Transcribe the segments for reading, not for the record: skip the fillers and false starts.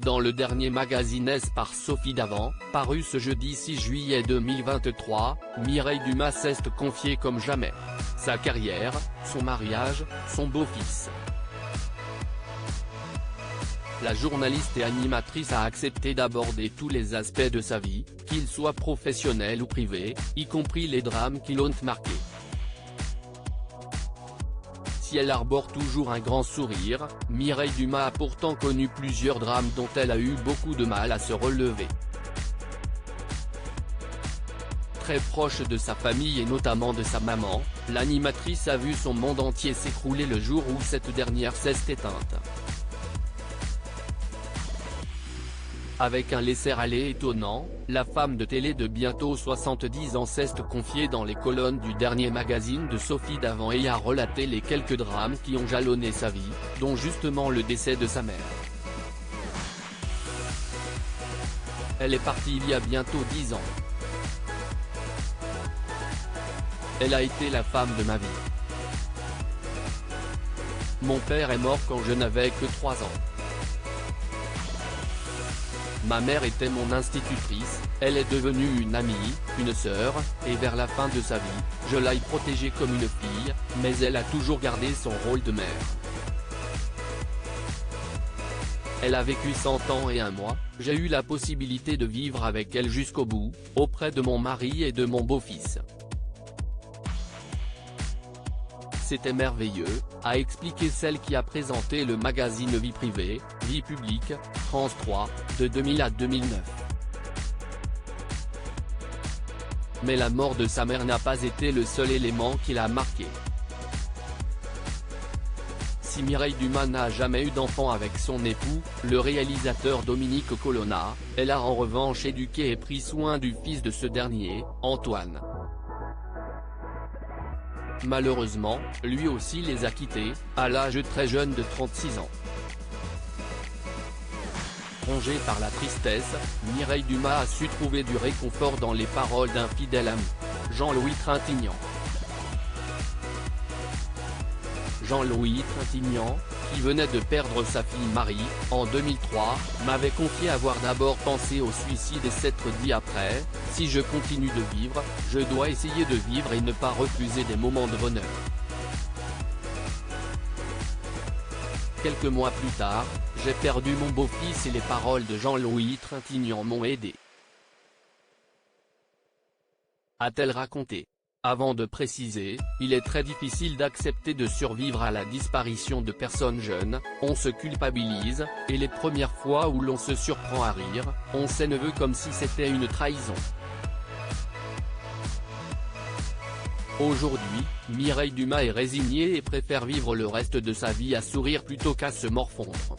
dans le dernier magazine S par Sophie Davant, paru ce jeudi 6 juillet 2023, Mireille Dumas s'est confiée comme jamais. Sa carrière, son mariage, son beau-fils. La journaliste et animatrice a accepté d'aborder tous les aspects de sa vie, qu'ils soient professionnels ou privés, y compris les drames qui l'ont marquée. Si elle arbore toujours un grand sourire, Mireille Dumas a pourtant connu plusieurs drames dont elle a eu beaucoup de mal à se relever. Très proche de sa famille et notamment de sa maman, l'animatrice a vu son monde entier s'écrouler le jour où cette dernière s'est éteinte. Avec un laisser-aller étonnant, la femme de télé de bientôt 70 ans s'est confiée dans les colonnes du dernier magazine de Sophie Davant et a relaté les quelques drames qui ont jalonné sa vie, dont justement le décès de sa mère. Elle est partie il y a bientôt 10 ans. Elle a été la femme de ma vie. Mon père est mort quand je n'avais que 3 ans. Ma mère était mon institutrice, elle est devenue une amie, une sœur, et vers la fin de sa vie, je l'ai protégée comme une fille, mais elle a toujours gardé son rôle de mère. Elle a vécu 100 ans et 1 mois, j'ai eu la possibilité de vivre avec elle jusqu'au bout, auprès de mon mari et de mon beau-fils. C'était merveilleux, a expliqué celle qui a présenté le magazine Vie privée, Vie publique, France 3, de 2000 à 2009. Mais la mort de sa mère n'a pas été le seul élément qui l'a marqué. Si Mireille Dumas n'a jamais eu d'enfant avec son époux, le réalisateur Dominique Colonna, elle a en revanche éduqué et pris soin du fils de ce dernier, Antoine. Malheureusement, lui aussi les a quittés, à l'âge très jeune de 36 ans. Rongée par la tristesse, Mireille Dumas a su trouver du réconfort dans les paroles d'un fidèle ami, Jean-Louis Trintignant. Jean-Louis Trintignant, qui venait de perdre sa fille Marie, en 2003, m'avait confié avoir d'abord pensé au suicide et s'être dit après, si je continue de vivre, je dois essayer de vivre et ne pas refuser des moments de bonheur. Quelques mois plus tard, j'ai perdu mon beau-fils et les paroles de Jean-Louis Trintignant m'ont aidé. A-t-elle raconté. Avant de préciser, il est très difficile d'accepter de survivre à la disparition de personnes jeunes, on se culpabilise, et les premières fois où l'on se surprend à rire, on s'énerve comme si c'était une trahison. Aujourd'hui, Mireille Dumas est résignée et préfère vivre le reste de sa vie à sourire plutôt qu'à se morfondre.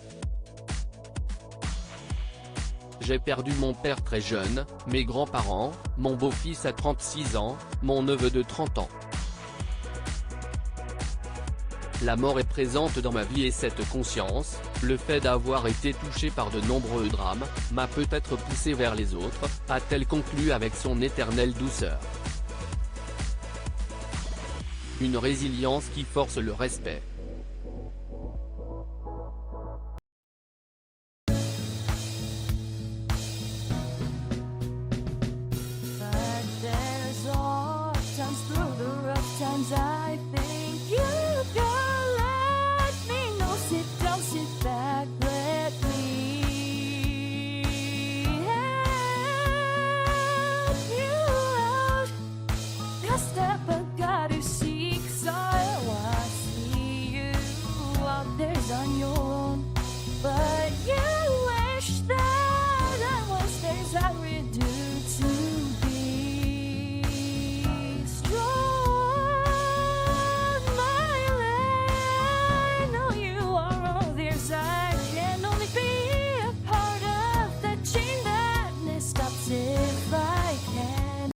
J'ai perdu mon père très jeune, mes grands-parents, mon beau-fils à 36 ans, mon neveu de 30 ans. La mort est présente dans ma vie et cette conscience, le fait d'avoir été touché par de nombreux drames, m'a peut-être poussé vers les autres, a-t-elle conclu avec son éternelle douceur. Une résilience qui force le respect. Through the rough times I